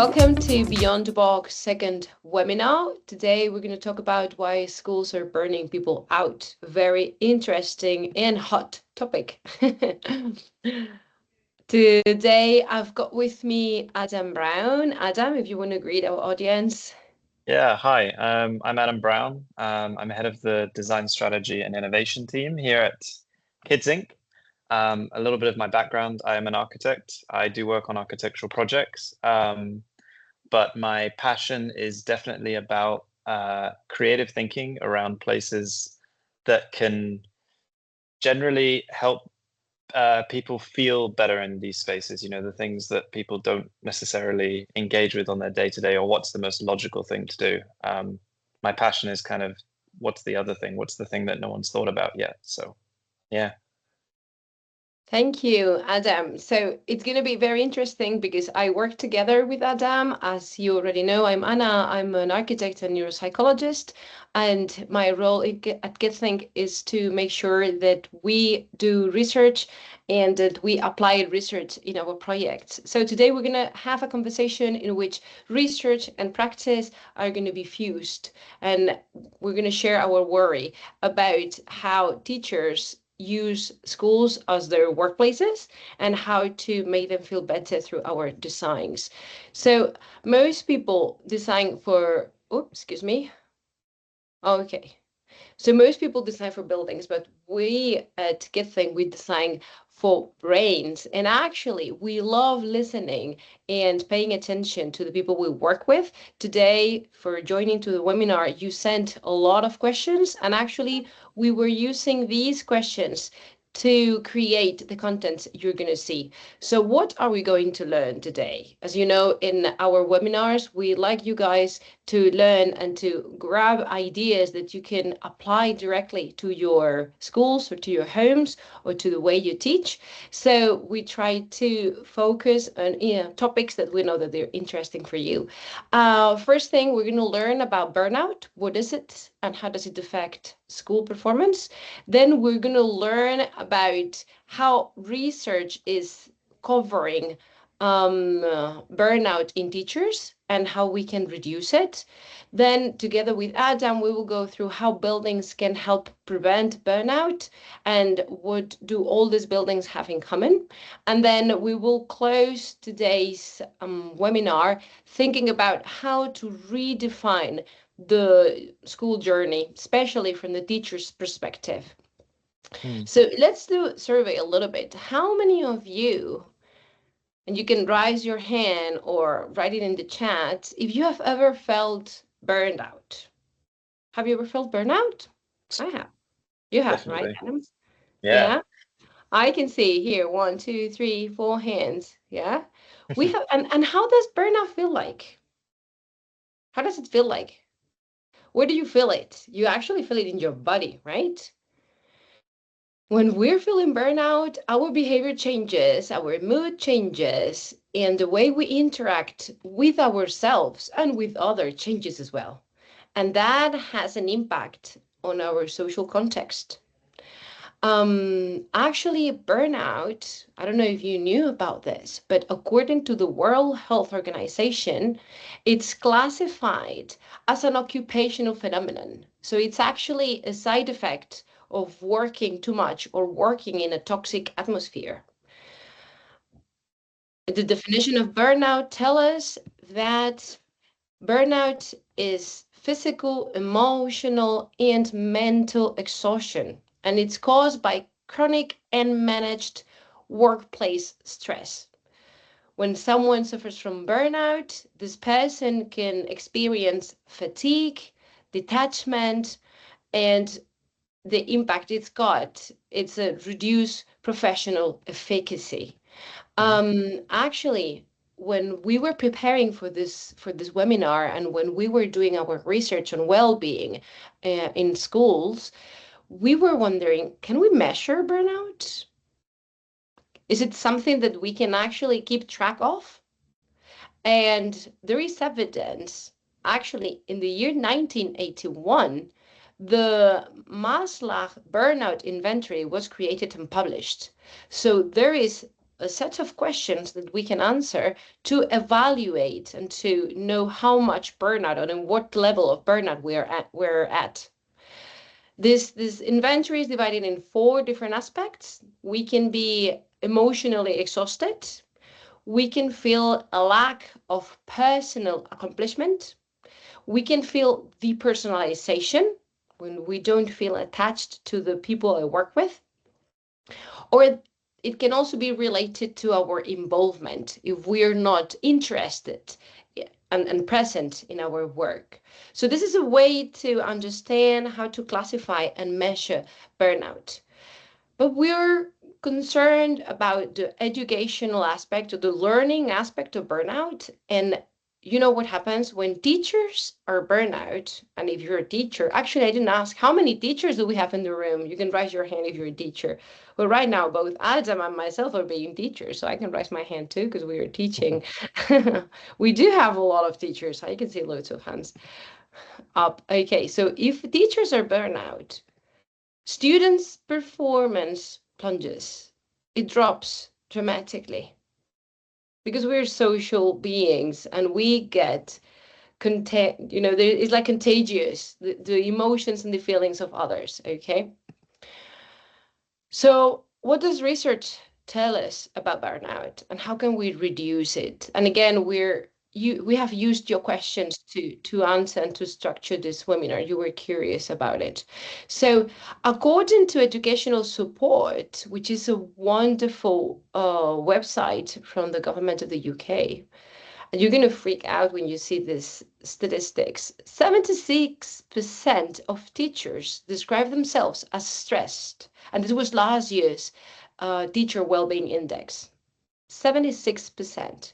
Welcome to Beyond the Box second webinar. Today we're going to talk about why schools are burning people out. Very interesting and hot topic. Today I've got with me Adam Brown. Adam, if you want to greet our audience. Yeah, hi. I'm Adam Brown. I'm head of the design strategy and innovation team here at Kidzink. A little bit of my background, I am an architect. I do work on architectural projects, but my passion is definitely about creative thinking around places that can generally help people feel better in these spaces, the things that people don't necessarily engage with on their day-to-day, or what's the most logical thing to do. My passion is kind of what's the other thing? What's the thing that no one's thought about yet? So, yeah. Thank you, Adam. So it's going to be very interesting because I work together with Adam. As you already know, I'm Ana. I'm an architect and neuropsychologist. And my role at Kidzink is to make sure that we do research and that we apply research in our projects. So today we're going to have a conversation in which research and practice are going to be fused. And we're going to share our worry about how teachers use schools as their workplaces and how to make them feel better through our designs. So most people design for, excuse me. Okay. So most people design for buildings, but we at Kidzink, we design for brains. And actually, we love listening and paying attention to the people we work with. Today, for joining to the webinar, you sent a lot of questions. And actually, we were using these questions to create the content you're going to see. So what are we going to learn today? As you know, in our webinars, we like you guys to learn and to grab ideas that you can apply directly to your schools or to your homes or to the way you teach. So we try to focus on topics that we know that they're interesting for you. First thing, we're going to learn about burnout. What is it and how does it affect school performance? Then we're going to learn about how research is covering burnout in teachers and how we can reduce it. Then together with Adam, we will go through how buildings can help prevent burnout and what do all these buildings have in common. And then we will close today's webinar thinking about how to redefine the school journey, especially from the teacher's perspective. So let's do a survey a little bit. How many of you, and you can raise your hand or write it in the chat, if you have ever felt burned out? Have you ever felt burnout? I have. You have, Definitely. right, Adam? Yeah. I can see here 1, 2, 3, 4 hands. Yeah. We have, and how does burnout feel like? How does it feel like? Where do you feel it? You actually feel it in your body, right? When we're feeling burnout, our behavior changes, our mood changes, and the way we interact with ourselves and with others changes as well. And that has an impact on our social context. Actually, burnout, I don't know if you knew about this, but according to the World Health Organization, it's classified as an occupational phenomenon. So it's actually a side effect of working too much or working in a toxic atmosphere. The definition of burnout tells us that burnout is physical, emotional, and mental exhaustion, and it's caused by chronic and managed workplace stress. When someone suffers from burnout, this person can experience fatigue, detachment, and the impact it's got, it's a reduced professional efficacy. Actually, when we were preparing for this webinar and when we were doing our research on well-being in schools, we were wondering, can we measure burnout? Is it something that we can actually keep track of? And there is evidence. Actually, in the year 1981, the Maslach burnout inventory was created and published. So there is a set of questions that we can answer to evaluate and to know how much burnout and what level of burnout we're at. This inventory is divided in 4 different aspects. We can be emotionally exhausted. We can feel a lack of personal accomplishment. We can feel depersonalization when we don't feel attached to the people I work with. Or it can also be related to our involvement if we're not interested and present in our work. So this is a way to understand how to classify and measure burnout. But we're concerned about the educational aspect or the learning aspect of burnout. And you know what happens when teachers are burnout? And if you're a teacher, actually, I didn't ask how many teachers do we have in the room? You can raise your hand if you're a teacher. Well, right now, both Adam and myself are being teachers, so I can raise my hand too because we are teaching. We do have a lot of teachers. I can see loads of hands up. Okay, so if teachers are burnout, students' performance plunges. It drops dramatically because we're social beings and we get it's like contagious, the emotions and the feelings of others. Okay. So, what does research tell us about burnout and how can we reduce it? And again, we have used your questions to answer and to structure this webinar. You were curious about it. So, according to Educational Support, which is a wonderful website from the government of the UK, and you're going to freak out when you see these statistics. 76% of teachers describe themselves as stressed. And this was last year's teacher well-being index. 76%.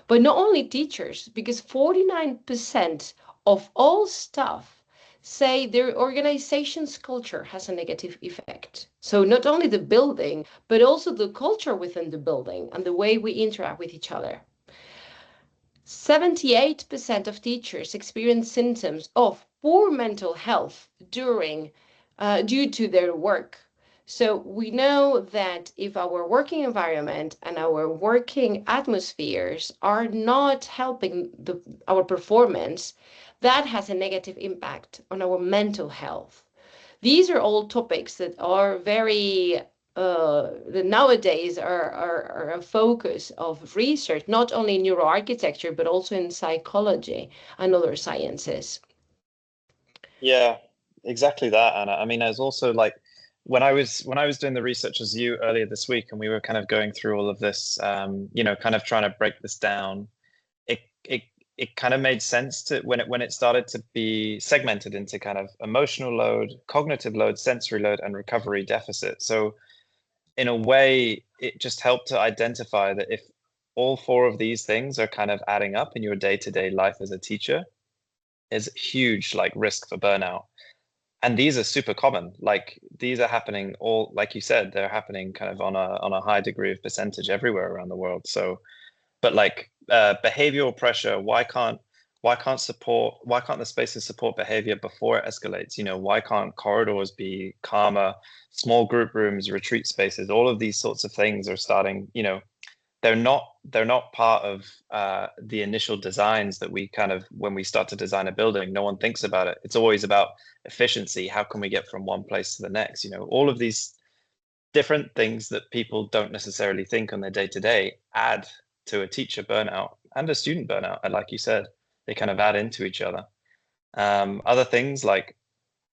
But not only teachers, because 49% of all staff say their organization's culture has a negative effect. So not only the building, but also the culture within the building and the way we interact with each other. 78% of teachers experience symptoms of poor mental health due to their work. So we know that if our working environment and our working atmospheres are not helping our performance, that has a negative impact on our mental health. These are all topics that are very that nowadays are a focus of research, not only in neuroarchitecture, but also in psychology and other sciences. Yeah, exactly that, Anna. I mean, there's also like when I was doing the research as you earlier this week, and we were kind of going through all of this, kind of trying to break this down. It it it kind of made sense to when it started to be segmented into kind of emotional load, cognitive load, sensory load, and recovery deficit. So in a way, it just helped to identify that if all 4 of these things are kind of adding up in your day-to-day life as a teacher, is huge like risk for burnout. And these are super common. Like these are happening all, like you said, they're happening kind of on a high degree of percentage everywhere around the world. So, but like behavioral pressure, why can't the spaces support behavior before it escalates? Why can't corridors be calmer, small group rooms, retreat spaces, all of these sorts of things are starting, they're not part of the initial designs that we kind of when we start to design a building. No one thinks about it. It's always about efficiency. How can we get from one place to the next? All of these different things that people don't necessarily think on their day to day add to a teacher burnout and a student burnout. And like you said, they kind of add into each other. Other things like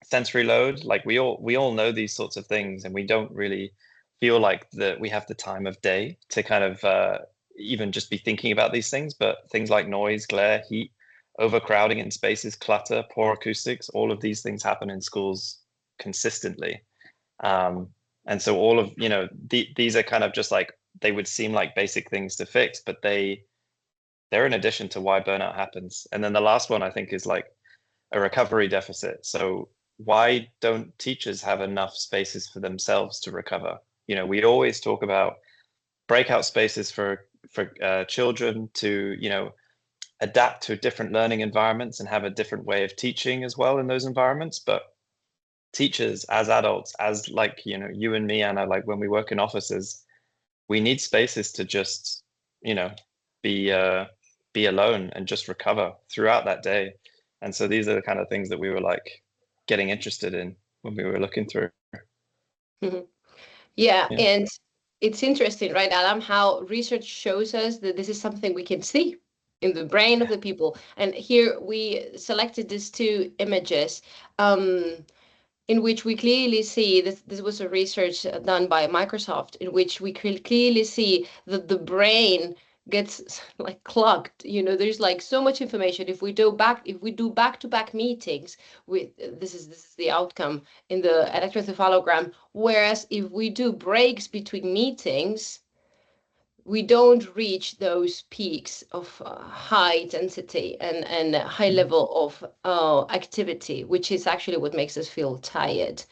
sensory load, like we all know these sorts of things, and we don't really feel like that we have the time of day to kind of even just be thinking about these things. But things like noise, glare, heat, overcrowding in spaces, clutter, poor acoustics, all of these things happen in schools consistently. And so all of these are kind of just like, they would seem like basic things to fix, but they're in addition to why burnout happens. And then the last one I think is like a recovery deficit. So why don't teachers have enough spaces for themselves to recover? We always talk about breakout spaces for children to adapt to different learning environments and have a different way of teaching as well in those environments. But teachers as adults, as like you and me, Anna, like when we work in offices, we need spaces to just, be be alone and just recover throughout that day. And so these are the kind of things that we were like getting interested in when we were looking through. Mhm. Yeah, Yeah. and it's interesting, right, Adam, how research shows us that this is something we can see in the brain of the people. And here we selected these two images. In which we clearly see this was a research done by Microsoft, in which we clearly see that the brain gets like clogged. There's like so much information. If we do back-to-back meetings with this is the outcome in the electroencephalogram. Whereas if we do breaks between meetings, we don't reach those peaks of high density and high level of activity, which is actually what makes us feel tired.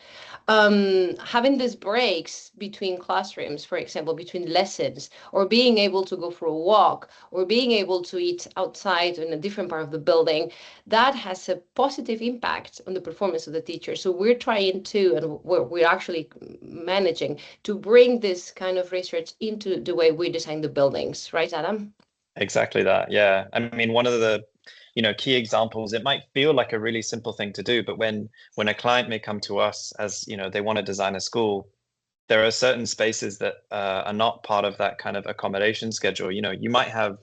Having these breaks between classrooms, for example, between lessons, or being able to go for a walk, or being able to eat outside in a different part of the building, that has a positive impact on the performance of the teacher. So we're trying to, and we're actually managing to bring this kind of research into the way we design the buildings, right, Adam? Exactly that. Yeah. I mean, one of the, key examples, it might feel like a really simple thing to do, but when a client may come to us as, they want to design a school, there are certain spaces that are not part of that kind of accommodation schedule. You might have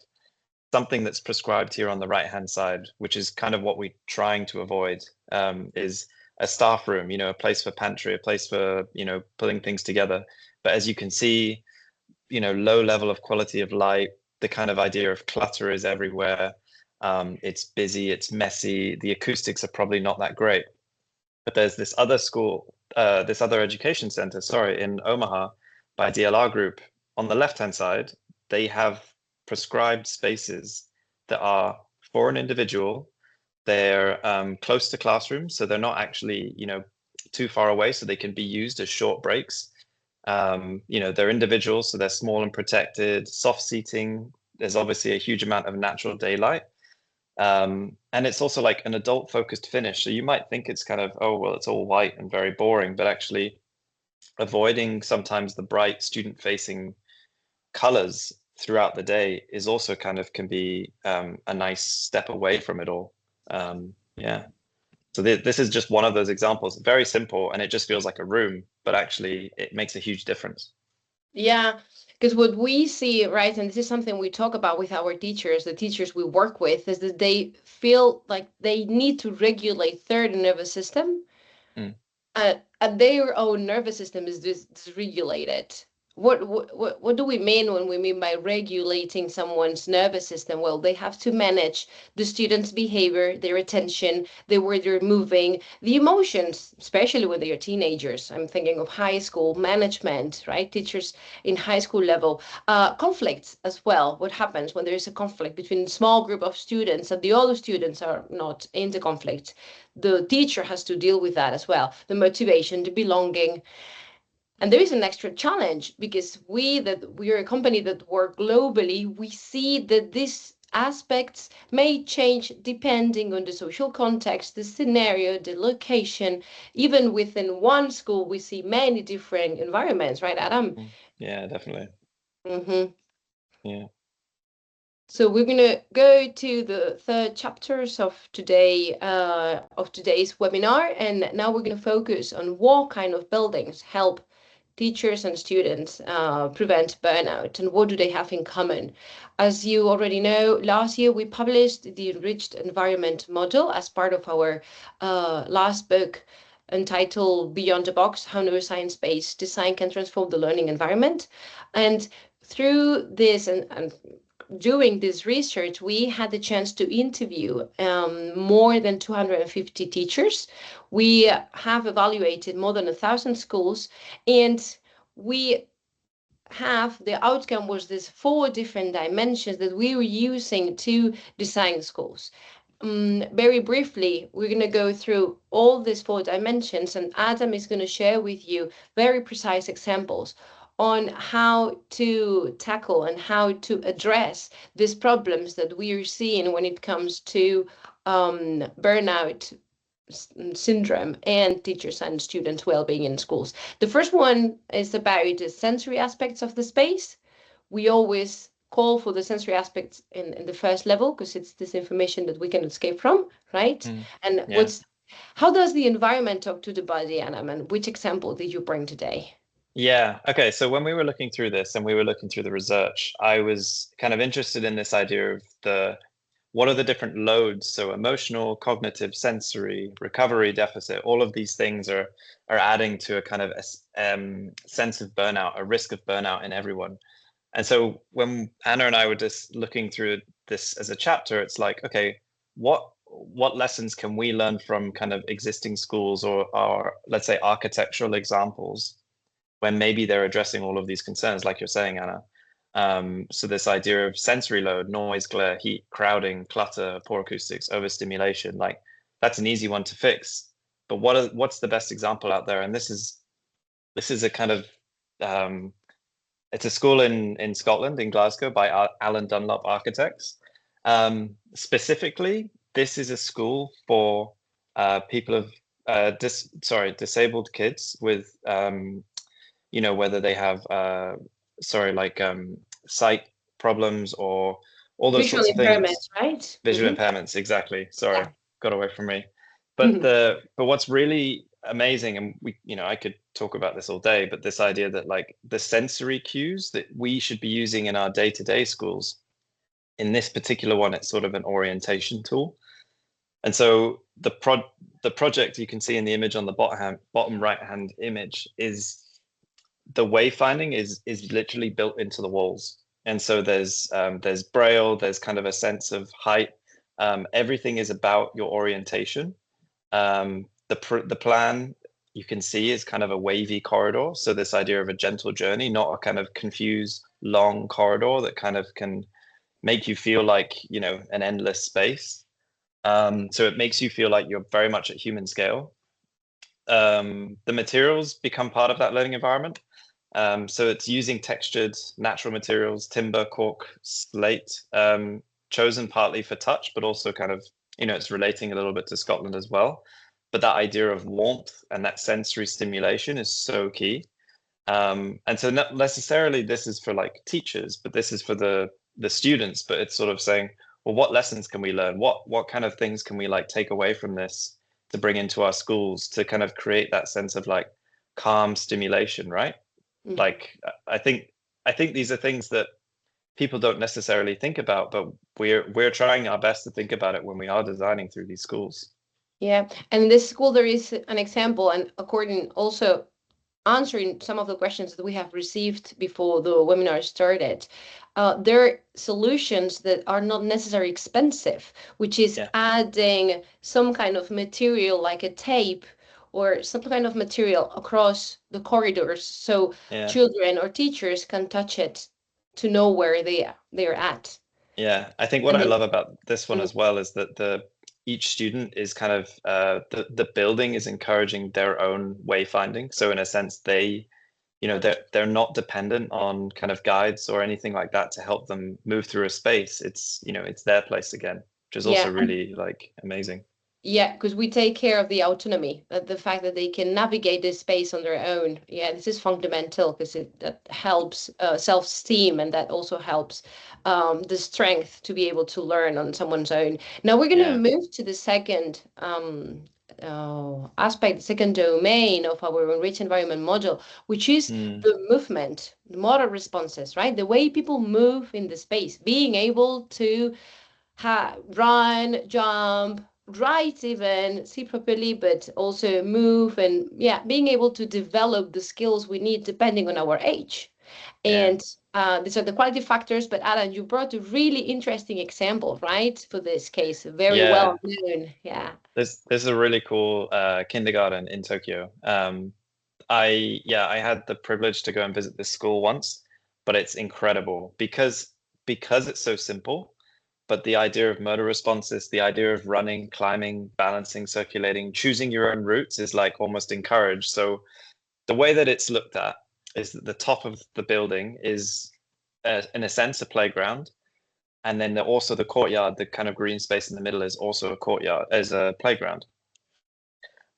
something that's prescribed here on the right hand side, which is kind of what we're trying to avoid, is a staff room, a place for pantry, a place for, putting things together. But as you can see, low level of quality of light, the kind of idea of clutter is everywhere. It's busy, it's messy, the acoustics are probably not that great. But there's this other school, this other education center, sorry, in Omaha by DLR Group. On the left-hand side, they have prescribed spaces that are for an individual. They're close to classrooms, so they're not actually, too far away, so they can be used as short breaks. They're individuals, so they're small and protected, soft seating. There's obviously a huge amount of natural daylight. And it's also like an adult focused finish. So you might think it's kind of, oh, well, it's all white and very boring, but actually avoiding sometimes the bright student facing colors throughout the day is also kind of can be a nice step away from it all. Yeah. So this is just one of those examples, very simple, and it just feels like a room, but actually it makes a huge difference. Yeah, because what we see, right, and this is something we talk about with our teachers, the teachers we work with, is that they feel like they need to regulate their nervous system, Mm. and their own nervous system is dysregulated. What do we mean when we mean by regulating someone's nervous system? Well, they have to manage the student's behavior, their attention, the way they're moving, the emotions, especially when they are teenagers. I'm thinking of high school management, right? Teachers in high school level. Conflicts as well. What happens when there is a conflict between a small group of students and the other students are not in the conflict? The teacher has to deal with that as well. The motivation, the belonging. And there is an extra challenge because we are a company that work globally. We see that these aspects may change depending on the social context, the scenario, the location. Even within one school, we see many different environments, right, Adam? Yeah, definitely. Mm-hmm. Yeah. So we're going to go to the third chapters of today's webinar, and now we're going to focus on what kind of buildings help teachers and students prevent burnout, and what do they have in common. As you already know, last year we published the enriched environment model as part of our last book entitled Beyond the Box: How Neuroscience-Based Design Can Transform the Learning Environment. And through this and doing this research, we had the chance to interview more than 250 teachers. We have evaluated more than 1,000 schools, and we have the outcome was these four different dimensions that we were using to design schools. Very briefly, we're going to go through all these four dimensions, and Adam is going to share with you very precise examples on how to tackle and how to address these problems that we are seeing when it comes to burnout syndrome and teachers and students' well-being in schools. The first one is about the sensory aspects of the space. we always call for the sensory aspects in the first level because it's this information that we can escape from, right? Mm. And Yeah. how does the environment talk to the body, Anna? And which example did you bring today? Yeah. Okay. So when we were looking through this and we were looking through the research, I was kind of interested in this idea of what are the different loads? So emotional, cognitive, sensory, recovery deficit, all of these things are adding to a kind of sense of burnout, a risk of burnout in everyone. And so when Anna and I were just looking through this as a chapter, it's like, okay, what lessons can we learn from kind of existing schools or let's say architectural examples when maybe they're addressing all of these concerns, like you're saying, Anna. So this idea of sensory load, noise, glare, heat, crowding, clutter, poor acoustics, overstimulation, like that's an easy one to fix. But what's the best example out there? And this is a kind of it's a school in Scotland, in Glasgow, by Alan Dunlop Architects. Specifically, this is a school for people of disabled kids with whether they have sight problems or all those Visual sorts of impairment, things. right? Visual Mm-hmm. impairments, exactly. Sorry, Yeah. got away from me. But Mm-hmm. what's really amazing, and I could talk about this all day, but this idea that like the sensory cues that we should be using in our day-to-day schools, in this particular one, it's sort of an orientation tool. And so the project you can see in the image on the bottom right hand image is the wayfinding is literally built into the walls. And so there's braille, there's kind of a sense of height. Everything is about your orientation. The plan you can see is kind of a wavy corridor. So this idea of a gentle journey, not a kind of confused long corridor that kind of can make you feel like, an endless space. So it makes you feel like you're very much at human scale. The materials become part of that learning environment. So it's using textured natural materials, timber, cork, slate, chosen partly for touch, but also kind of, it's relating a little bit to Scotland as well. But that idea of warmth and that sensory stimulation is so key. And so not necessarily this is for like teachers, but this is for the students. But it's sort of saying, well, what lessons can we learn? What kind of things can we like take away from this to bring into our schools to kind of create that sense of like calm stimulation, right? Mm-hmm. Like I think these are things that people don't necessarily think about, but we're trying our best to think about it when we are designing through these schools. Yeah. And in this school, there is an example, and according also answering some of the questions that we have received before the webinar started, there are solutions that are not necessarily expensive, which is Yeah, adding some kind of material like a tape or some kind of material across the corridors so yeah. children or teachers can touch it to know where they're at. Yeah, I think what And I then, love about this one mm, as well is that the each student is kind of the building is encouraging their own wayfinding. So in a sense, they're not dependent on kind of guides or anything like that to help them move through a space. It's their place again, which is yeah, also really like amazing. yeah, because we take care of the autonomy, the fact that they can navigate this space on their own. Yeah, this is fundamental because that helps self-esteem and that also helps the strength to be able to learn on someone's own. Now we're going to Yeah. move to the second aspect, the second domain of our enriched environment model, which is Mm, the movement, the motor responses, right? The way people move in the space, being able to run, jump, write even, see properly, but also move and yeah, being able to develop the skills we need depending on our age. yeah. And these are the quality factors, but Alan, you brought a really interesting example, right? For this case, very well Yeah. known. Yeah. There's a really cool kindergarten in Tokyo. I had the privilege to go and visit this school once, but it's incredible because it's so simple. But the idea of motor responses, the idea of running, climbing, balancing, circulating, choosing your own routes is like almost encouraged. So the way that it's looked at is that the top of the building is, in a sense, a playground, and then also the courtyard, the kind of green space in the middle, is also a courtyard, as a playground.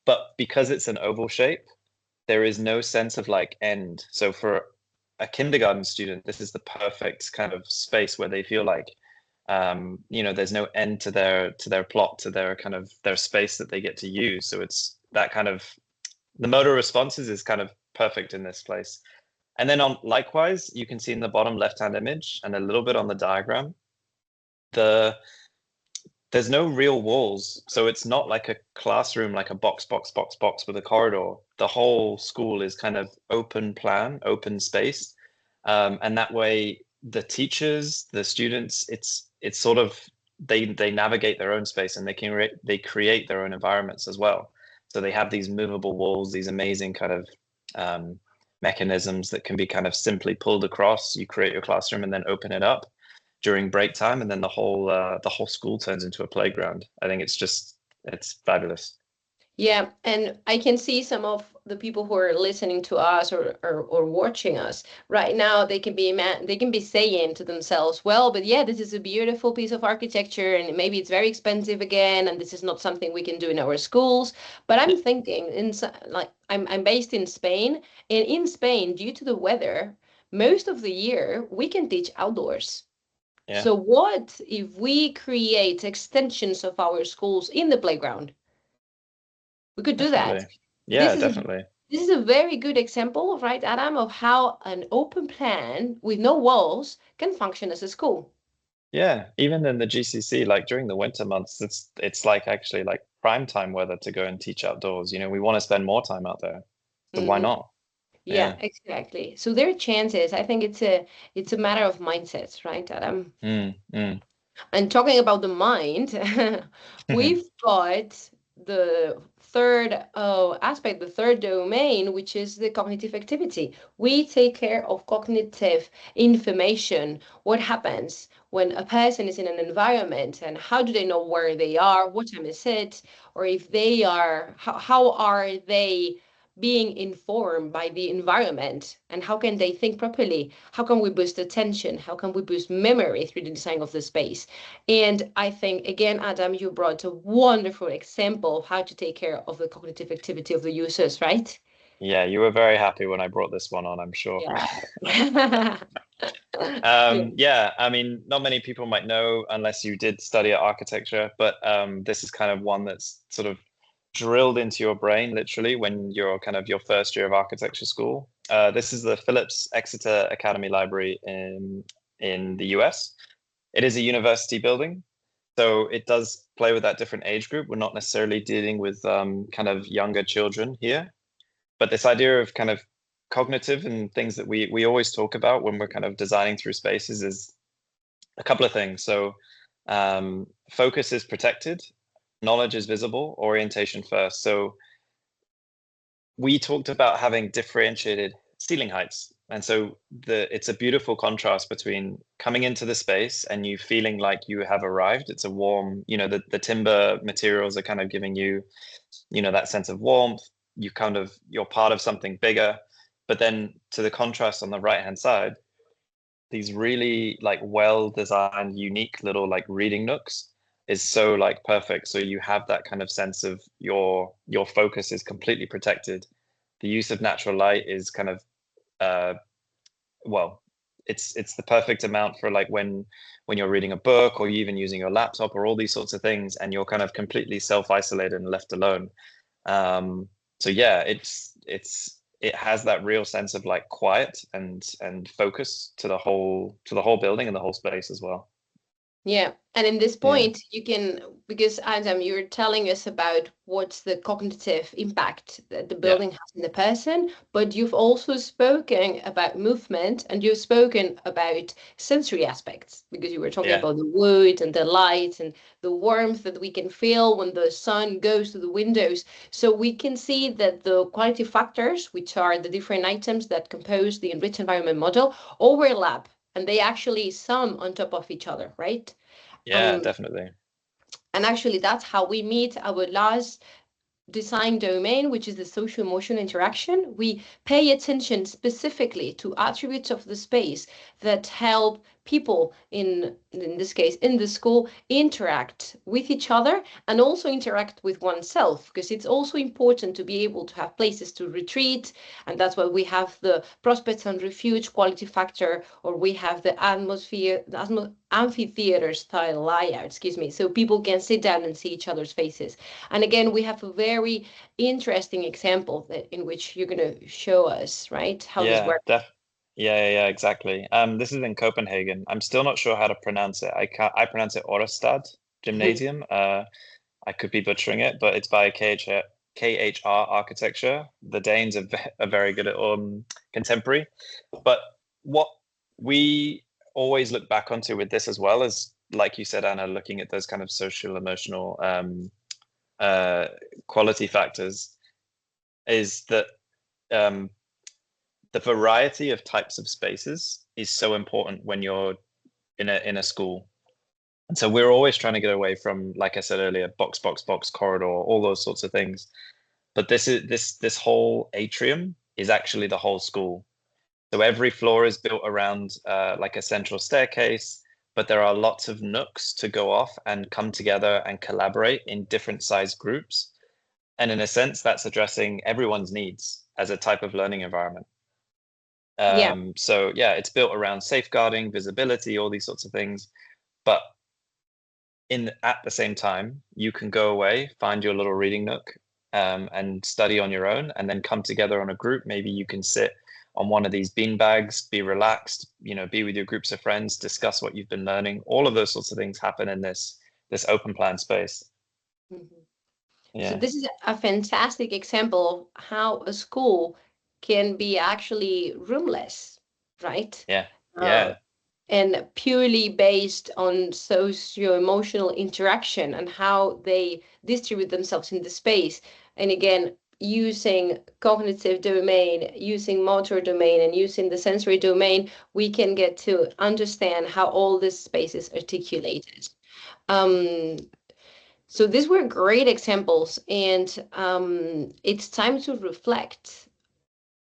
But because it's an oval shape, there is no sense of like end. So a kindergarten student, this is the perfect kind of space where they feel like there's no end to their plot, to their kind of their space that they get to use. So it's that kind of the motor responses is kind of perfect in this place. And then on likewise, you can see in the bottom left-hand image and a little bit on the diagram, there's no real walls. So it's not like a classroom, like a box with a corridor. The whole school is kind of open plan, open space. And that way the teachers, the students, it's sort of they navigate their own space and they create their own environments as well. So they have these movable walls, these amazing kind of mechanisms that can be kind of simply pulled across. You create your classroom and then open it up during break time, and then the whole school turns into a playground. I think it's fabulous. Yeah, and I can see some of the people who are listening to us or watching us right now, they can be saying to themselves, well, but yeah, this is a beautiful piece of architecture and maybe it's very expensive again, and this is not something we can do in our schools. But I'm thinking like I'm based in Spain, and in Spain, due to the weather, most of the year we can teach outdoors. Yeah, So what if we create extensions of our schools in the playground? We could do that. definitely. This Yeah, is a definitely. this is a very good example, right, Adam, of how an open plan with no walls can function as a school. Yeah, even in the GCC, like during the winter months, it's like actually like prime time weather to go and teach outdoors. We want to spend more time out there. So why Hmm. not? Yeah, Yeah. exactly. So there are chances. I think it's a matter of mindsets, right, Adam? Mm, mm. And talking about the mind, we've got the third aspect, the third domain, which is the cognitive activity. We take care of cognitive information. What happens when a person is in an environment, and how do they know where they are? What time is it? Or if they are, how are they being informed by the environment, and how can they think properly? How can we boost attention? How can we boost memory through the design of the space? And I think, again, Adam, you brought a wonderful example of how to take care of the cognitive activity of the users, right? Yeah, you were very happy when I brought this one on, I'm sure. Yeah. Yeah. Yeah, I mean, not many people might know unless you did study architecture, but this is kind of one that's sort of drilled into your brain literally when you're kind of your first year of architecture school. This is the Phillips Exeter Academy Library in the US. It is a university building, so it does play with that different age group. We're not necessarily dealing with kind of younger children here, but this idea of kind of cognitive and things that we always talk about when we're kind of designing through spaces is a couple of things. So focus is protected, knowledge is visible, orientation first. So we talked about having differentiated ceiling heights. And so it's a beautiful contrast between coming into the space and you feeling like you have arrived. It's a warm, the timber materials are kind of giving you, that sense of warmth. You're part of something bigger. But then to the contrast on the right hand side, these really like well designed, unique little like reading nooks is so like perfect. So you have that kind of sense of your focus is completely protected. The use of natural light is kind of uh well, it's the perfect amount for like when you're reading a book or even using your laptop or all these sorts of things, and you're kind of completely self-isolated and left alone. So yeah, it has that real sense of like quiet and focus to the whole building and the whole space as well. Yeah. And in this Yeah, point, you can, because Adam, you're telling us about what's the cognitive impact that the yeah, building has in the person, but you've also spoken about movement and you've spoken about sensory aspects because you were talking yeah, about the wood and the light and the warmth that we can feel when the sun goes to the windows. So we can see that the quality factors, which are the different items that compose the enriched environment model, overlap and they actually sum on top of each other, right? yeah, Um, definitely. and actually, that's how we meet our last. design domain, which is the social emotional interaction, we pay attention specifically to attributes of the space that help people in this case in the school interact with each other and also interact with oneself, because it's also important to be able to have places to retreat, and that's why we have the prospects and refuge quality factor, or we have the atmosphere, amphitheater style layout, excuse me, so people can sit down and see each other's faces. And again, we have a very interesting example that in which you're going to show us, right, how this Yeah, works. yeah, exactly. This is in Copenhagen. I'm still not sure how to pronounce it. I pronounce it Orestad Gymnasium. I could be butchering it, but it's by KHR Architecture. The Danes are very good at contemporary. But what we always look back onto with this as well is, like you said, Anna, looking at those kind of social emotional quality factors, is that um, the variety of types of spaces is so important when you're in a school. And so we're always trying to get away from, like I said earlier, box, corridor, all those sorts of things. But this whole atrium is actually the whole school. So every floor is built around like a central staircase, but there are lots of nooks to go off and come together and collaborate in different size groups. And in a sense, that's addressing everyone's needs as a type of learning environment. Yeah. So yeah, it's built around safeguarding, visibility, all these sorts of things. But at the same time, you can go away, find your little reading nook, and study on your own, and then come together on a group. Maybe you can sit on one of these bean bags, be relaxed, be with your groups of friends, discuss what you've been learning. All of those sorts of things happen in this open plan space. Mhm. So Yeah, this is a fantastic example of how a school can be actually roomless, right? yeah, Uh, yeah, and purely based on socio-emotional interaction and how they distribute themselves in the space. And again, using cognitive domain, using motor domain, and using the sensory domain, we can get to understand how all this space is articulated. Um, so these were great examples, and it's time to reflect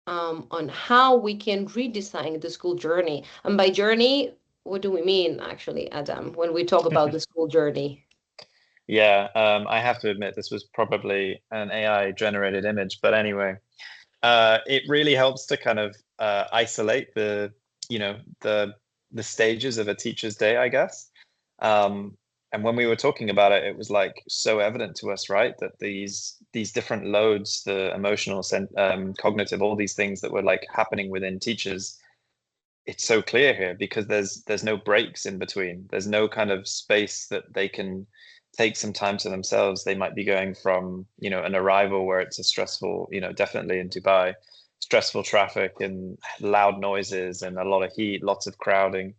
on how we can redesign the school journey. And by journey, what do we mean actually, Adam, when we talk about the school journey? yeah. I have to admit, this was probably an AI generated image, but anyway, it really helps to kind of isolate the stages of a teacher's day, I guess. Um, and when we were talking about it, it was like so evident to us, right, that these different loads, the emotional, cognitive, all these things that were like happening within teachers, it's so clear here because there's no breaks in between. There's no kind of space that they can take some time to themselves. They might be going from, an arrival where it's a stressful, definitely in Dubai, stressful traffic and loud noises and a lot of heat, lots of crowding,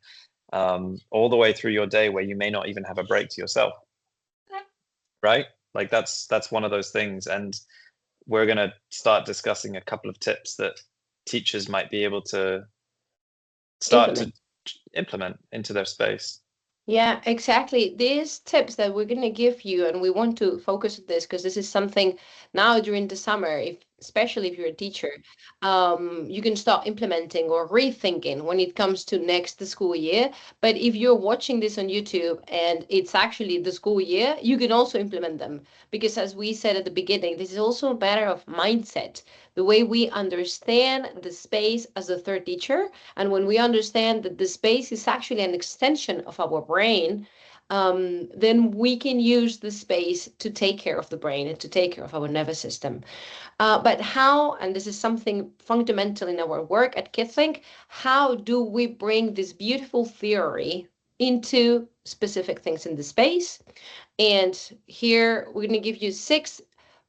all the way through your day where you may not even have a break to yourself, right? Like that's one of those things. And we're going to start discussing a couple of tips that teachers might be able to start Implement. to implement into their space. Yeah, exactly. These tips that we're going to give you, and we want to focus on this because this is something now during the summer, if especially if you're a teacher, you can start implementing or rethinking when it comes to next the school year. But if you're watching this on YouTube and it's actually the school year, you can also implement them because, as we said at the beginning, this is also a matter of mindset, the way we understand the space as a third teacher, and when we understand that the space is actually an extension of our brain, then we can use the space to take care of the brain and to take care of our nervous system. But how, and this is something fundamental in our work at Kidzink, how do we bring this beautiful theory into specific things in the space? And here we're going to give you 6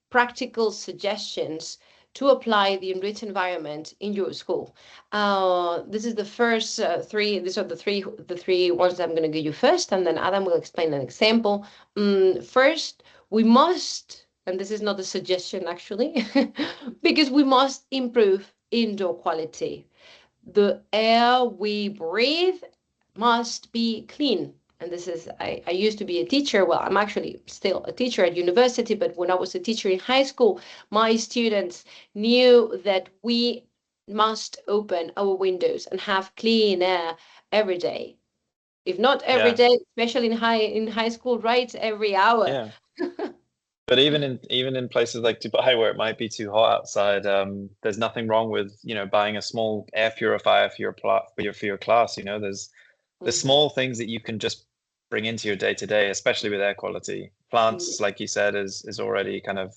practical suggestions to apply the enriched environment in your school. This is the first 3. These are the three ones that I'm going to give you first, and then Adam will explain an example. First, we must, and this is not a suggestion actually, because we must improve indoor quality. The air we breathe must be clean. and this is, I used to be a teacher. Well, I'm actually still a teacher at university, but when I was a teacher in high school, my students knew that we must open our windows and have clean air every day. If not every Yeah, day, especially in high school, right? Every hour. yeah. But even in places like Dubai where it might be too hot outside, there's nothing wrong with, buying a small air purifier for your class. There's the Mhm. small things that you can just bring into your day to day, especially with air quality. Plants, like you said, is already kind of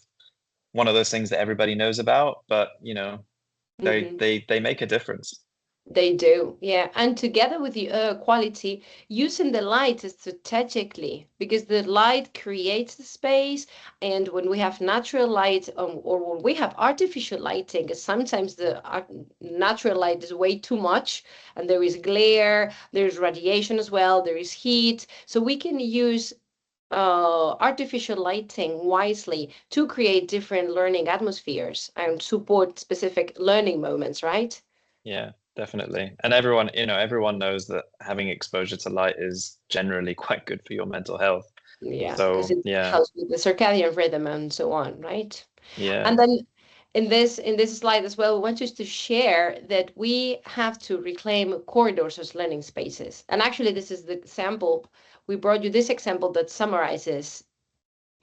one of those things that everybody knows about, but they Mhm. they they make a difference. They do, yeah. And together with the air quality, using the light strategically, because the light creates the space. And when we have natural light, or when we have artificial lighting, sometimes the natural light is way too much, and there is glare, there's radiation as well, there is heat. So we can use artificial lighting wisely to create different learning atmospheres and support specific learning moments, right? Yeah, definitely. And everyone knows that having exposure to light is generally quite good for your mental health. Yeah, because So it yeah, helps with the circadian rhythm and so on, right? yeah, And then in this slide as well, we want us to share that we have to reclaim corridors as learning spaces. And actually, this is the example. We brought you this example that summarizes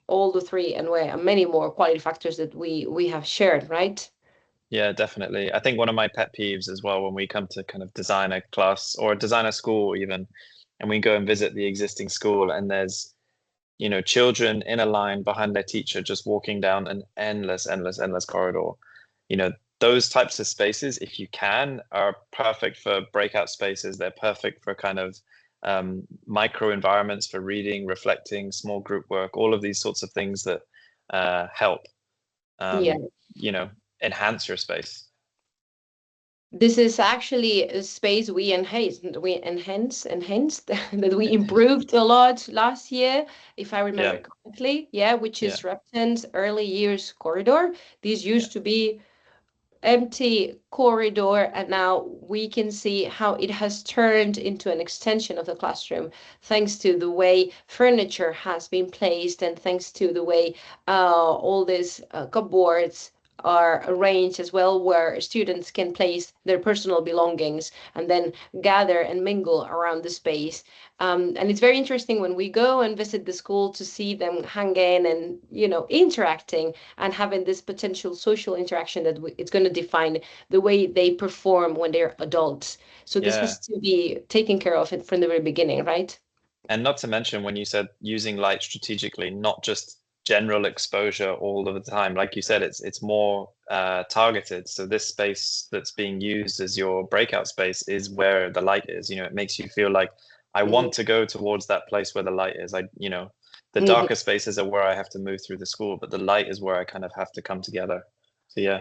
all the three and many more quality factors that we have shared, right? yeah, definitely. I think one of my pet peeves as well when we come to kind of design a class or design a school even, and we go and visit the existing school and there's, children in a line behind their teacher just walking down an endless, endless, endless corridor. You know, those types of spaces, if you can, are perfect for breakout spaces. They're perfect for kind of micro environments for reading, reflecting, small group work, all of these sorts of things that help, Yeah. um, you know, enhance your space. This is actually a space we enhanced that we improved a lot last year, if I remember Yeah, correctly. Yeah, which yeah, is Repton's early years corridor. These yeah, used to be empty corridor, and now we can see how it has turned into an extension of the classroom thanks to the way furniture has been placed and thanks to the way all these cupboards are arranged as well, where students can place their personal belongings and then gather and mingle around the space. And it's very interesting when we go and visit the school to see them hanging and interacting and having this potential social interaction that it's going to define the way they perform when they're adults. So this yeah. has to be taken care of it from the very beginning, right? And not to mention when you said using light strategically, not just general exposure all of the time. Like you said, it's more targeted. So this space that's being used as your breakout space is where the light is. It makes you feel like I Mhm. want to go towards that place where the light is. The Mhm. darker spaces are where I have to move through the school, but the light is where I kind of have to come together. So yeah,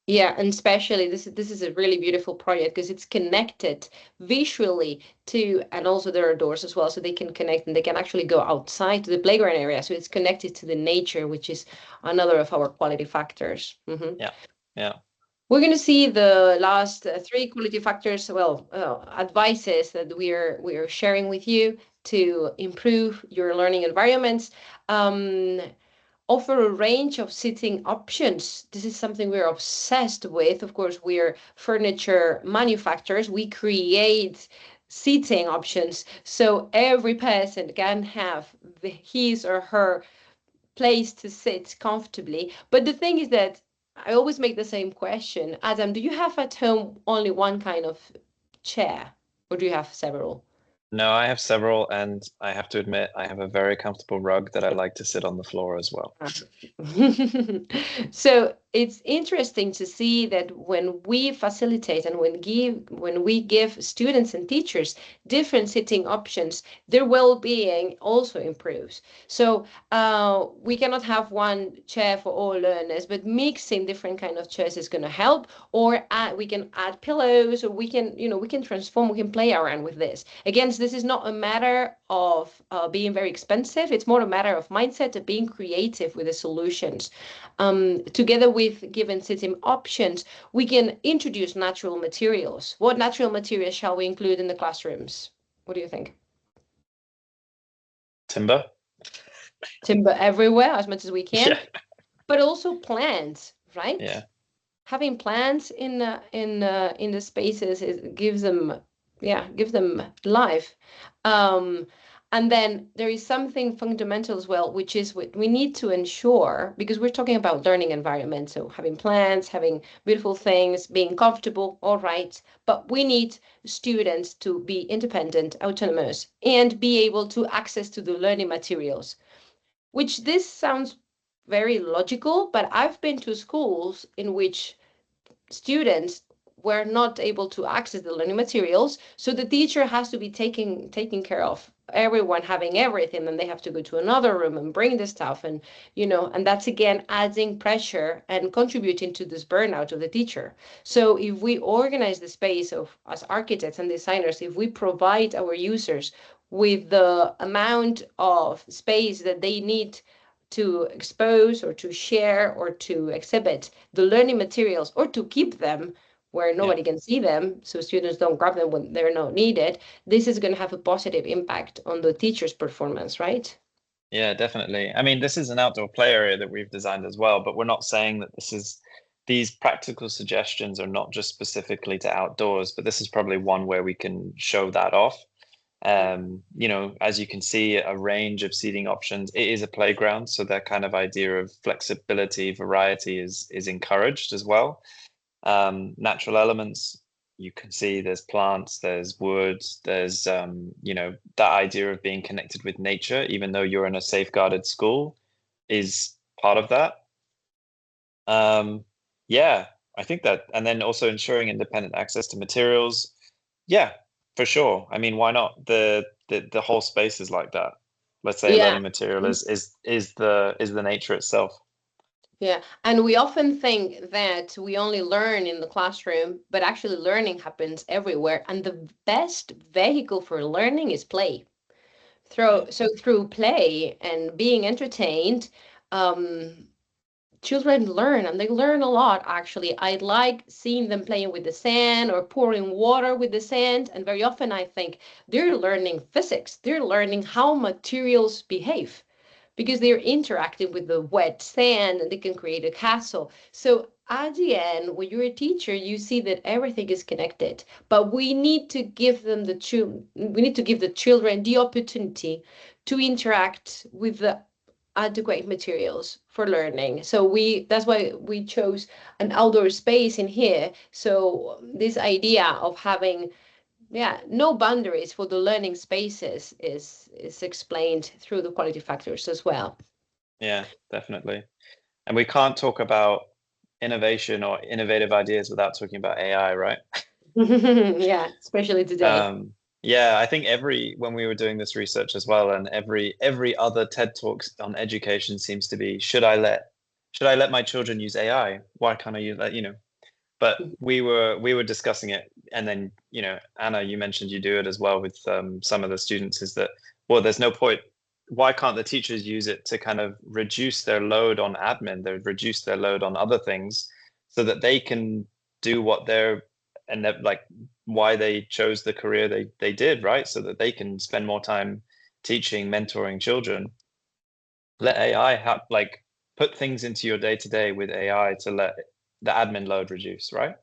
Yeah, and especially this is a really beautiful project because it's connected visually to, and also there are doors as well, so they can connect and they can actually go outside to the playground area. So it's connected to the nature, which is another of our quality factors. yeah, yeah, We're going to see the last three quality factors, well, advices that we are sharing with you to improve your learning environments. Um, Offer a range of seating options. This is something we're obsessed with. Of course, we're furniture manufacturers. We create seating options so every person can have his or her place to sit comfortably. But the thing is that I always make the same question. Adam, do you have at home only one kind of chair, or do you have several? No, I have several, and I have to admit, I have a very comfortable rug that I like to sit on the floor as well. So it's interesting to see that when we facilitate and when we give students and teachers different sitting options, their well-being also improves. So we cannot have one chair for all learners, but mixing different kind of chairs is going to help. Or we can add pillows, or we can transform, we can play around with this. Again, this is not a matter of being very expensive. It's more a matter of mindset, of being creative with the solutions. Together with given system options, we can introduce natural materials. What natural materials shall we include in the classrooms? What do you think? Timber. timber everywhere as much as we Yeah. can, but also plants, Yeah. right? Having plants in the spaces gives them, yeah, gives them life. um and then there is something fundamental as well, which is what we need to ensure, because we're talking about learning environment, so having plants, having beautiful things, being comfortable, all right, but we need students to be independent, autonomous, and be able to access to the learning materials, which this sounds very logical, but I've been to schools in which students were not able to access the learning materials, so the teacher has to be taking care of everyone having everything, and they have to go to another room and bring the stuff, and and that's again adding pressure and contributing to this burnout of the teacher. So if we organize the space of as architects and designers, if we provide our users with the amount of space that they need to expose or to share or to exhibit the learning materials, or to keep them where Yeah. nobody can see them so students don't grab them when they're not needed, this is going to have a positive impact on the teacher's performance, right? Yeah, definitely. I mean, this is an outdoor play area that we've designed as well, but we're not saying that these practical suggestions are not just specifically to outdoors, but this is probably one where we can show that off. As you can see, a range of seating options. It is a playground, so that kind of idea of flexibility, variety is encouraged as well. Natural elements, you can see there's plants, there's wood, there's that idea of being connected with nature, even though you're in a safeguarded school, is part of that. Um, yeah, I think that, and then also ensuring independent access to materials. Yeah, for sure. I mean, why not? The whole space is like that. Let's say a Yeah. learning material is the nature itself. Yeah, and we often think that we only learn in the classroom, but actually learning happens everywhere, and the best vehicle for learning is play. Yeah, Through play and being entertained, um, children learn, and they learn a lot actually. I like seeing them playing with the sand or pouring water with the sand, and very often I think they're learning physics, they're learning how materials behave, because they're interacting with the wet sand and they can create a castle. So at the end, when you're a teacher, you see that everything is connected, but we need to give them we need to give the children the opportunity to interact with the adequate materials for learning. So that's why we chose an outdoor space in here. So this idea of having, yeah, no boundaries for the learning spaces is explained through the quality factors as well. yeah, definitely. And we can't talk about innovation or innovative ideas without talking about AI, right? Yeah, especially today. Yeah, I think when we were doing this research as well, and every other TED Talks on education seems to be, should I let my children use AI? Why can't I use that? But we were discussing it, and then Anna, you mentioned you do it as well with some of the students. Is that, well, there's no point. Why can't the teachers use it to kind of reduce their load on admin, they reduce their load on other things, so that they can do what they're and that, like, why they chose the career they did, right? So that they can spend more time teaching, mentoring children. Let AI put things into your day to day with AI to let the admin load reduce, right?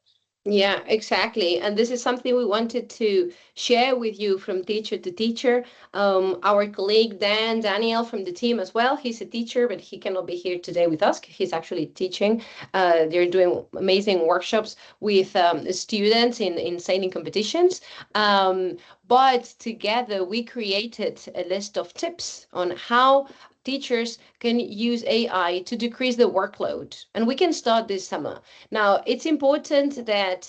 Yeah, exactly. And this is something we wanted to share with you from teacher to teacher. Our colleague Daniel from the team as well, he's a teacher, but he cannot be here today with us. He's actually teaching. They're doing amazing workshops with students in sailing competitions. But together we created a list of tips on how teachers can use AI to decrease the workload. And we can start this summer. Now, it's important that,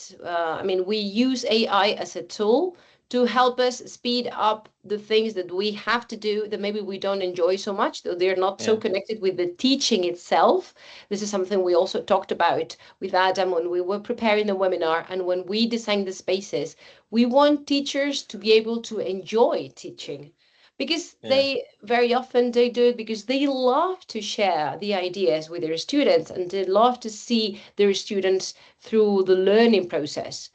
we use AI as a tool to help us speed up the things that we have to do that maybe we don't enjoy so much, though they're not so Yeah, connected with the teaching itself. This is something we also talked about with Adam when we were preparing the webinar and when we designed the spaces. We want teachers to be able to enjoy teaching, because yeah, they very often they do it because they love to share the ideas with their students and they love to see their students through the learning process.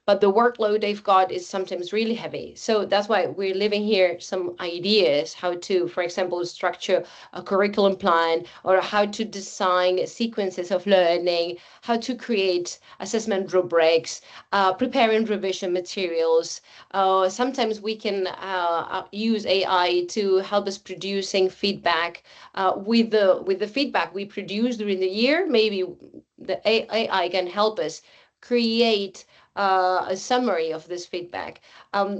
but the workload they've got is sometimes really heavy. So that's why we're leaving here some ideas how to, for example, structure a curriculum plan, or how to design sequences of learning, how to create assessment rubrics, preparing revision materials. Sometimes we can use AI to help us producing feedback. With the feedback we produce during the year, maybe the AI can help us create a summary of this feedback.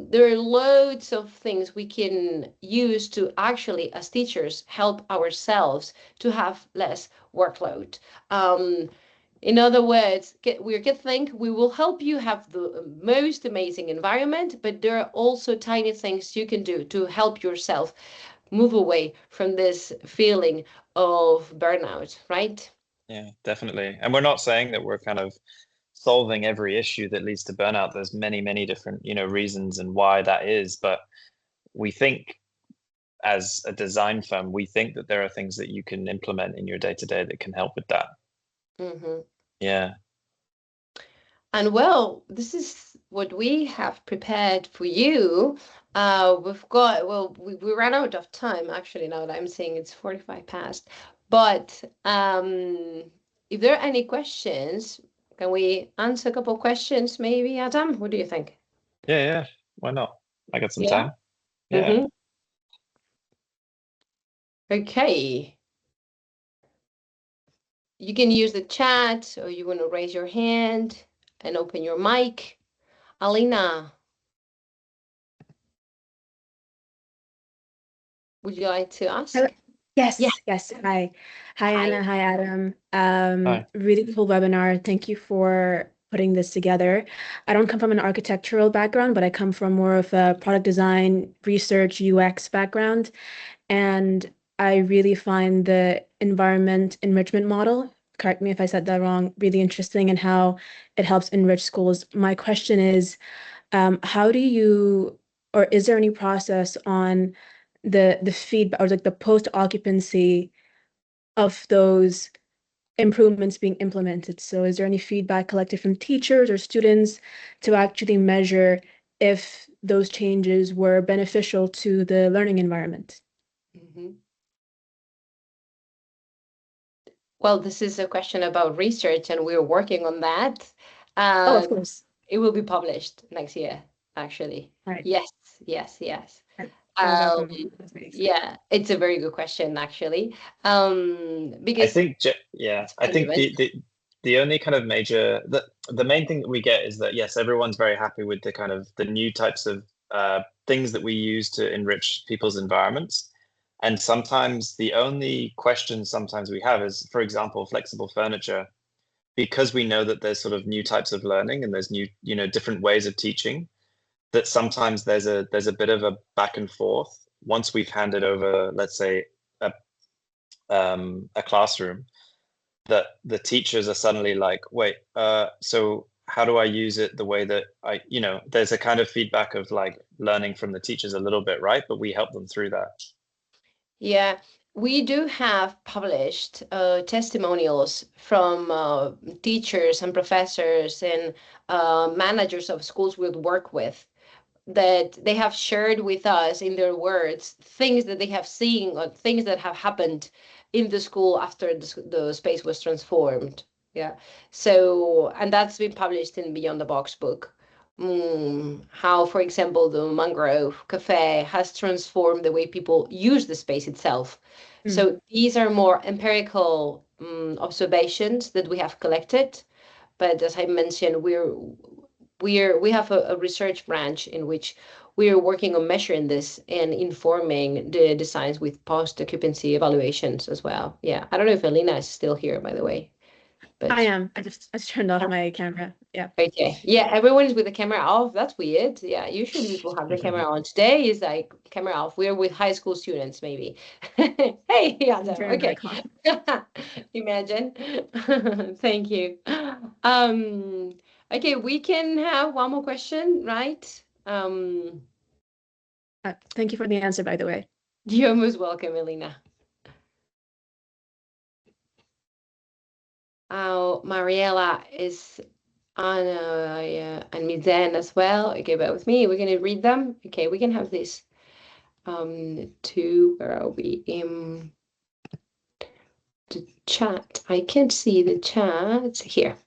There are loads of things we can use to actually, as teachers, help ourselves to have less workload. In other words, we can think we will help you have the most amazing environment, but there are also tiny things you can do to help yourself move away from this feeling of burnout, right? Yeah, definitely. And we're not saying that we're kind of solving every issue that leads to burnout. There's many, many different, reasons and why that is. But we think as a design firm, we think that there are things that you can implement in your day to day that can help with that. Mm-hmm. Yeah. And well, this is what we have prepared for you. We ran out of time actually, now that I'm saying it's 45 past. But if there are any questions, can we answer a couple questions maybe, Adam? What do you think? Yeah, yeah. Why not? I got some Yeah. time. Yeah. Mm-hmm. Okay. You can use the chat, or you want to raise your hand and open your mic. Alina, would you like to Hello. ask? Yeah. Yes, yes. Hi. Hi, Hi. Anna. Hi, Adam. Hi. Really cool webinar. Thank you for putting this together. I don't come from an architectural background, but I come from more of a product design, research, UX background. And I really find the environment enrichment model, correct me if I said that wrong, really interesting and how it helps enrich schools. My question is, how do you, or is there any process on the feedback or like the post occupancy of those improvements being implemented? So is there any feedback collected from teachers or students to actually measure if those changes were beneficial to the learning environment? Mhm. Well, this is a question about research, and we're working on that. Oh, of Uh, course. it will be published next year, actually. All right. Yes, yes, yes. Right. That was Um, awesome. That's very exciting. yeah, it's a very good question, actually, I because think, yeah, it's I think relevant. the only kind of major the main thing that we get is that yes, everyone's very happy with the kind of the new types of things that we use to enrich people's environments. And sometimes the only question sometimes we have is, for example, flexible furniture, because we know that there's sort of new types of learning and there's new, different ways of teaching, that sometimes there's a bit of a back and forth once we've handed over, let's say, a a classroom, that the teachers are suddenly like, wait, so how do I use it the way that there's a kind of feedback of like learning from the teachers a little bit, right? But we help them through that. Yeah, we do have published testimonials from teachers and professors and managers of schools we work with, that they have shared with us in their words things that they have seen or things that have happened in the school after the space was transformed. Yeah. So, and that's been published in Beyond the Box book. How, for example, the Mangrove Cafe has transformed the way people use the space itself. Mm. So these are more empirical observations that we have collected, but as I mentioned, we have a research branch in which we are working on measuring this and informing the designs with post occupancy evaluations as well. Yeah, I don't know if Elena is still here, by the way, I but am. I just turned off my camera. Yeah. okay. Yeah, everyone is with the camera off. That's weird. Yeah, usually people have the camera on. Today is like camera off. We're with high school students, maybe. Hey, Adam. Very, very Okay. common. Imagine. Thank you. Um, okay, we can have one more question, right? Thank you for the answer, by the way. You're most welcome, Elena. Oh, Mariela is Anna and Mizan as well. Okay, bear with me. We're gonna read them. Okay, we can have this. Where are we? In the chat. I can't see the chat. It's here.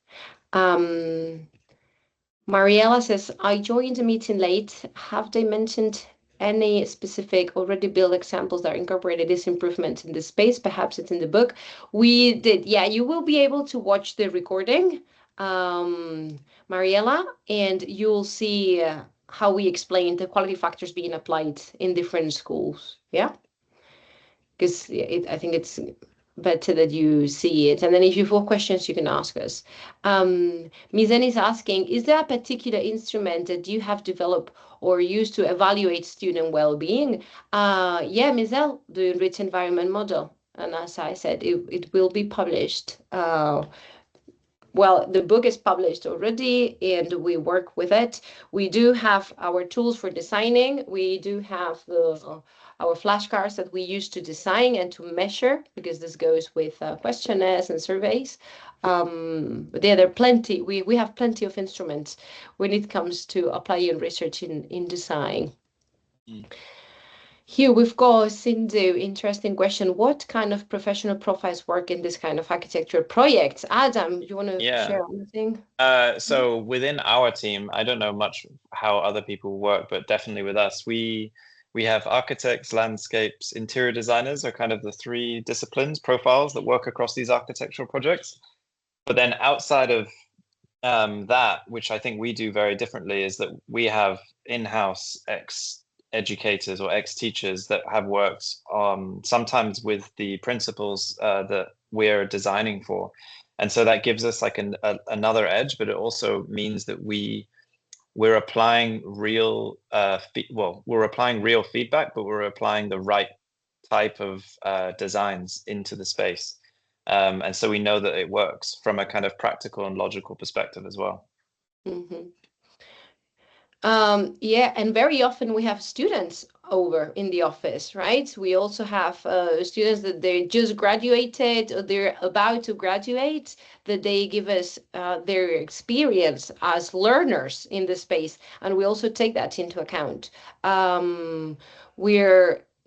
Mariella says, I joined the meeting late. Have they mentioned any specific already built examples that incorporated this improvement in the space? Perhaps it's in the book. We did. Yeah, you will be able to watch the recording, Mariella, and you'll see how we explain the quality factors being applied in different schools. Yeah, because I think it's better that you see it. And then if you have questions, you can ask us. Mizan is asking, is there a particular instrument that you have developed or used to evaluate student well-being? Yeah, Mizelle, the enriched environment model. And as I said, it will be published. Well, the book is published already and we work with it. We do have our tools for designing. We do have our flashcards that we use to design and to measure, because this goes with questionnaires and surveys. But yeah, there are plenty. We have plenty of instruments when it comes to applying research in design. Here we've got Sindhu, interesting question. What kind of professional profiles work in this kind of architecture projects? Adam, do you want to share anything? So within our team, I don't know much how other people work, but definitely with us, we have architects, landscapes, interior designers are kind of the three disciplines, profiles that work across these architectural projects. But then outside of that, which I think we do very differently, is that we have in-house ex-educators or ex-teachers that have worked sometimes with the principals that we're designing for. And so that gives us like another edge, but it also means that we're applying real we're applying real feedback, but we're applying the right type of designs into the space. And so we know that it works from a kind of practical and logical perspective as well. Mm-hmm. Yeah, and very often we have students over in the office, right? We also have students that they just graduated or they're about to graduate, that they give us their experience as learners in the space, and we also take that into account.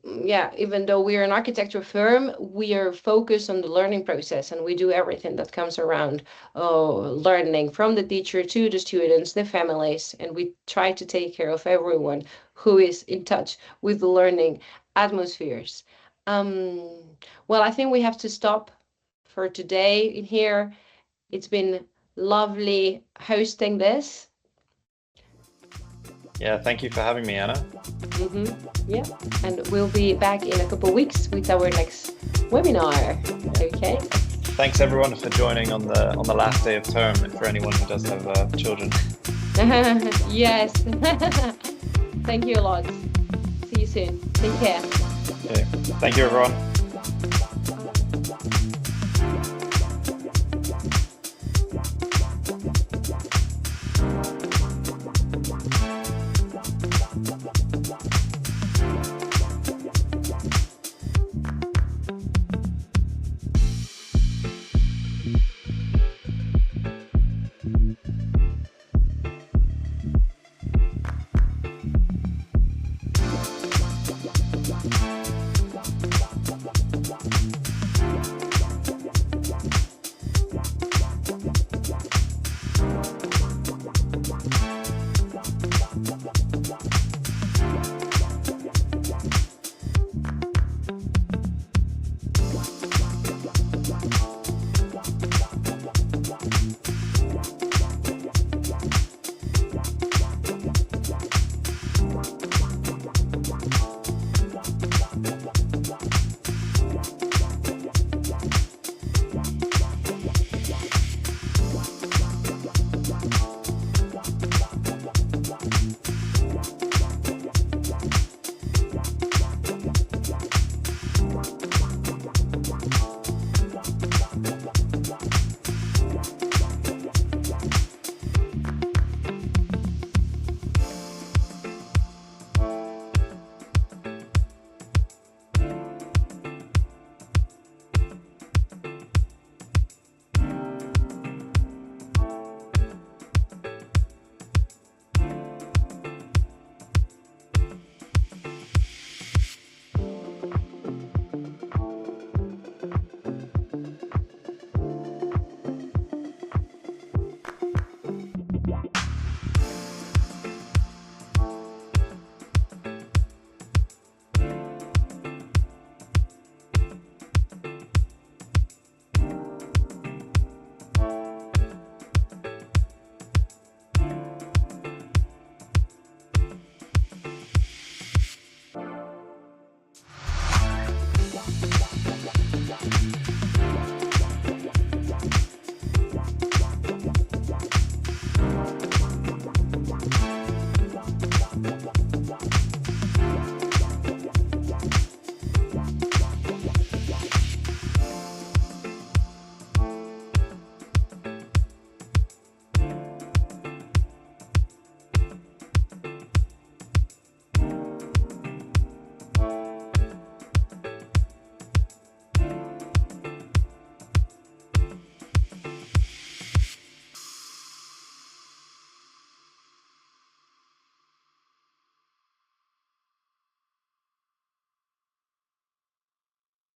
Even though we're an architecture firm, we are focused on the learning process, and we do everything that comes around learning, from the teacher to the students, the families, and we try to take care of everyone who is in touch with the learning atmospheres. Well, I think we have to stop for today in here. It's been lovely hosting this. Yeah, thank you for having me, Anna. Yeah, and we'll be back in a couple of weeks with our next webinar. Okay. Thanks everyone for joining on the last day of term, and for anyone who does have children. Yes. Thank you a lot. See you soon. Take care. Okay. Thank you, everyone.